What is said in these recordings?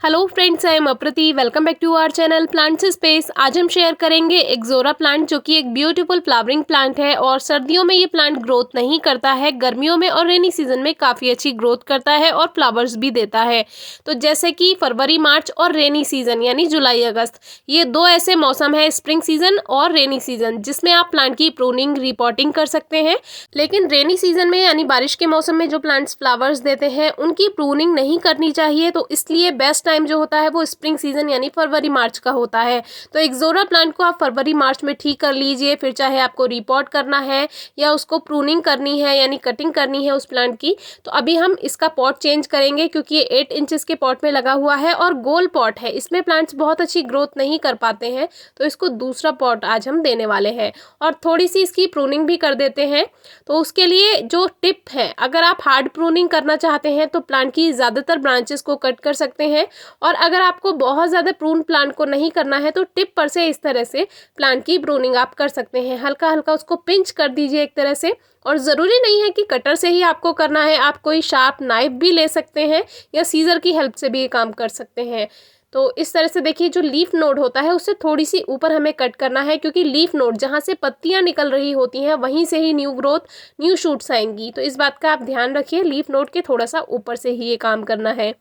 Hello friends, I am Aprati. Welcome back to our channel plants space. आज हम share करेंगे ixora plant, जो कि एक ब्यूटीफुल फ्लावरिंग प्लांट है और सर्दियों में ये प्लांट ग्रोथ नहीं करता है, गर्मियों में और रेनी सीजन में काफ़ी अच्छी ग्रोथ करता है और फ्लावर्स भी देता है। तो जैसे कि फरवरी मार्च और रेनी सीजन यानी जुलाई अगस्त, ये दो ऐसे मौसम है, स्प्रिंग सीजन और रेनी सीजन, जिसमें आप प्लांट की प्रूनिंग रिपोर्टिंग कर सकते हैं। लेकिन रेनी सीजन में यानी बारिश के मौसम में जो प्लांट्स फ्लावर्स देते हैं उनकी प्रूनिंग नहीं करनी चाहिए। तो इसलिए बेस्ट टाइम जो होता है वो स्प्रिंग सीजन यानी फरवरी मार्च का होता है। तो एक्सोरा प्लांट को आप फरवरी मार्च में ठीक कर लीजिए। फिर चाहे आपको रिपोर्ट करना है या उसको प्रूनिंग करनी है यानी कटिंग करनी है उस प्लांट की, तो अभी हम इसका पॉट चेंज करेंगे क्योंकि ये 8 इंचेस के पॉट में लगा हुआ है और गोल पॉट है। इसमें प्लांट्स बहुत अच्छी ग्रोथ नहीं कर पाते हैं, तो इसको दूसरा पॉट आज हम देने वाले हैं और थोड़ी सी इसकी प्रूनिंग भी कर देते हैं। तो उसके लिए जो टिप है, अगर आप हार्ड प्रूनिंग करना चाहते हैं तो प्लांट की ज़्यादातर ब्रांचेस को कट कर सकते हैं, और अगर आपको बहुत ज़्यादा प्रून प्लांट को नहीं करना है तो टिप पर से इस तरह से प्लांट की प्रूनिंग आप कर सकते हैं। हल्का हल्का उसको पिंच कर दीजिए एक तरह से, और ज़रूरी नहीं है कि कटर से ही आपको करना है, आप कोई शार्प नाइफ भी ले सकते हैं या सीज़र की हेल्प से भी ये काम कर सकते हैं। तो इस तरह से देखिए, जो लीफ नोड होता है उससे थोड़ी सी ऊपर हमें कट करना है, क्योंकि लीफ नोड जहाँ से पत्तियाँ निकल रही होती हैं वहीं से ही न्यू ग्रोथ, न्यू शूट्स आएंगी। तो इस बात का आप ध्यान रखिए, लीफ नोड के थोड़ा सा ऊपर से ही ये काम करना है।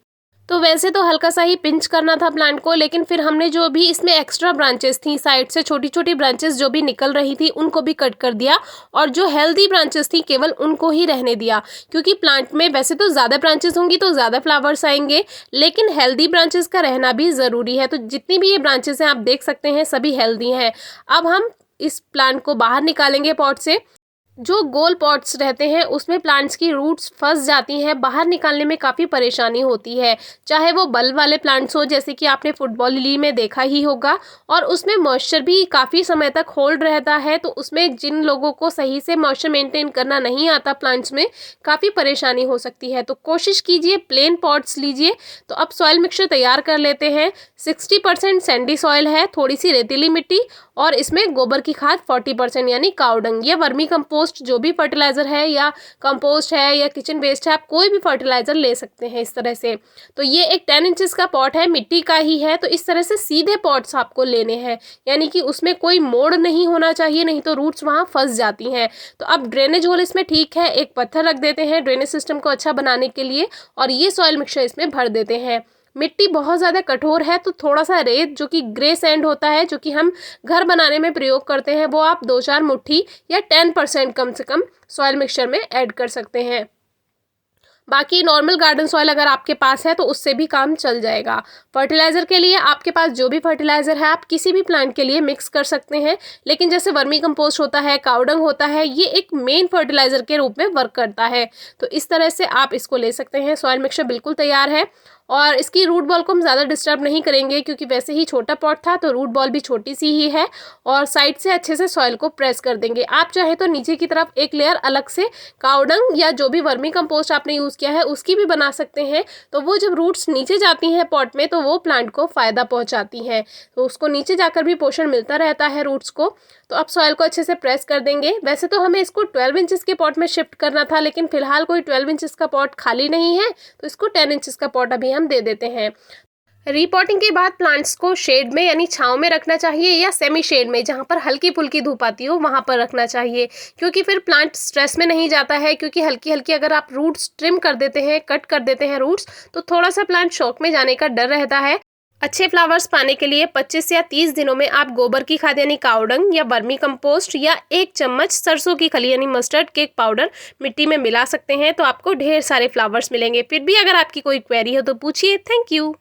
तो वैसे तो हल्का सा ही पिंच करना था प्लांट को, लेकिन फिर हमने जो भी इसमें एक्स्ट्रा ब्रांचेस थी, साइड से छोटी छोटी ब्रांचेस जो भी निकल रही थी उनको भी कट कर दिया, और जो हेल्दी ब्रांचेस थी केवल उनको ही रहने दिया। क्योंकि प्लांट में वैसे तो ज़्यादा ब्रांचेस होंगी तो ज़्यादा फ्लावर्स आएंगे, लेकिन हेल्दी ब्रांचेस का रहना भी ज़रूरी है। तो जितनी भी ये ब्रांचेस हैं आप देख सकते हैं सभी हेल्दी हैं। अब हम इस प्लांट को बाहर निकालेंगे पॉट से। जो गोल पॉट्स रहते हैं उसमें प्लांट्स की रूट्स फंस जाती हैं, बाहर निकालने में काफ़ी परेशानी होती है। चाहे वो बल्ब वाले प्लांट्स हो, जैसे कि आपने फुटबॉल लिली में देखा ही होगा, और उसमें मॉइस्चर भी काफ़ी समय तक होल्ड रहता है। तो उसमें जिन लोगों को सही से मॉइस्चर मेंटेन करना नहीं आता प्लांट्स में, काफ़ी परेशानी हो सकती है। तो कोशिश कीजिए प्लेन पॉट्स लीजिए। तो अब सॉइल मिक्सचर तैयार कर लेते हैं। 60% सैंडी सॉइल है, थोड़ी सी रेतीली मिट्टी, और इसमें गोबर की खाद 40% यानी काउडंग या वर्मी कंपोस्ट, जो भी फर्टिलाइजर है या कंपोस्ट है या किचन वेस्ट है, आप कोई भी फर्टिलाइजर ले सकते हैं इस तरह से। तो ये एक 10 इंचेस का पॉट है, मिट्टी का ही है। तो इस तरह से सीधे पॉट्स आपको लेने हैं, यानी कि उसमें कोई मोड़ नहीं होना चाहिए, नहीं तो रूट्स वहाँ फंस जाती हैं। तो अब ड्रेनेज होल इसमें ठीक है, एक पत्थर रख देते हैं ड्रेनेज सिस्टम को अच्छा बनाने के लिए, और ये सॉइल मिक्सचर इसमें भर देते हैं। मिट्टी बहुत ज़्यादा कठोर है तो थोड़ा सा रेत, जो कि ग्रे सैंड होता है, जो कि हम घर बनाने में प्रयोग करते हैं, वो आप 2-4 मुट्ठी या 10% कम से कम सॉइल मिक्सचर में ऐड कर सकते हैं। बाकी नॉर्मल गार्डन सॉइल अगर आपके पास है तो उससे भी काम चल जाएगा। फर्टिलाइज़र के लिए आपके पास जो भी फर्टिलाइज़र है आप किसी भी प्लांट के लिए मिक्स कर सकते हैं, लेकिन जैसे वर्मी कंपोस्ट होता है, काउडंग होता है, ये एक मेन फर्टिलाइज़र के रूप में वर्क करता है। तो इस तरह से आप इसको ले सकते हैं। सॉइल मिक्सचर बिल्कुल तैयार है, और इसकी रूट बॉल को हम ज़्यादा डिस्टर्ब नहीं करेंगे क्योंकि वैसे ही छोटा पॉट था, तो रूट बॉल भी छोटी सी ही है, और साइड से अच्छे से सॉइल को प्रेस कर देंगे। आप चाहे तो नीचे की तरफ एक लेयर अलग से काउडंग या जो भी वर्मी कंपोस्ट आपने यूज़ किया है उसकी भी बना सकते हैं। तो वो जब रूट्स नीचे जाती हैं पॉट में तो वो प्लांट को फ़ायदा पहुँचाती हैं, तो उसको नीचे जाकर भी पोषण मिलता रहता है रूट्स को। तो अब सॉइल को अच्छे से प्रेस कर देंगे। वैसे तो हमें इसको 12 इंचेस के पॉट में शिफ्ट करना था, लेकिन फिलहाल कोई 12 इंचेस का पॉट खाली नहीं है, तो इसको 10 इंचेस का पॉट अभी हम दे देते हैं। रिपोर्टिंग के बाद प्लांट्स को शेड में यानी छांव में रखना चाहिए, या सेमी शेड में जहाँ पर हल्की फुल्की धूप आती हो वहाँ पर रखना चाहिए, क्योंकि फिर प्लांट स्ट्रेस में नहीं जाता है। क्योंकि हल्की हल्की अगर आप रूट्स ट्रिम कर देते हैं, कट कर देते हैं रूट्स, तो थोड़ा सा प्लांट शॉक में जाने का डर रहता है। अच्छे फ्लावर्स पाने के लिए 25 या 30 दिनों में आप गोबर की खाद यानी काउडंग या वर्मी कंपोस्ट या 1 चम्मच सरसों की खली यानी मस्टर्ड केक पाउडर मिट्टी में मिला सकते हैं, तो आपको ढेर सारे फ्लावर्स मिलेंगे। फिर भी अगर आपकी कोई क्वेरी हो तो पूछिए। Thank you.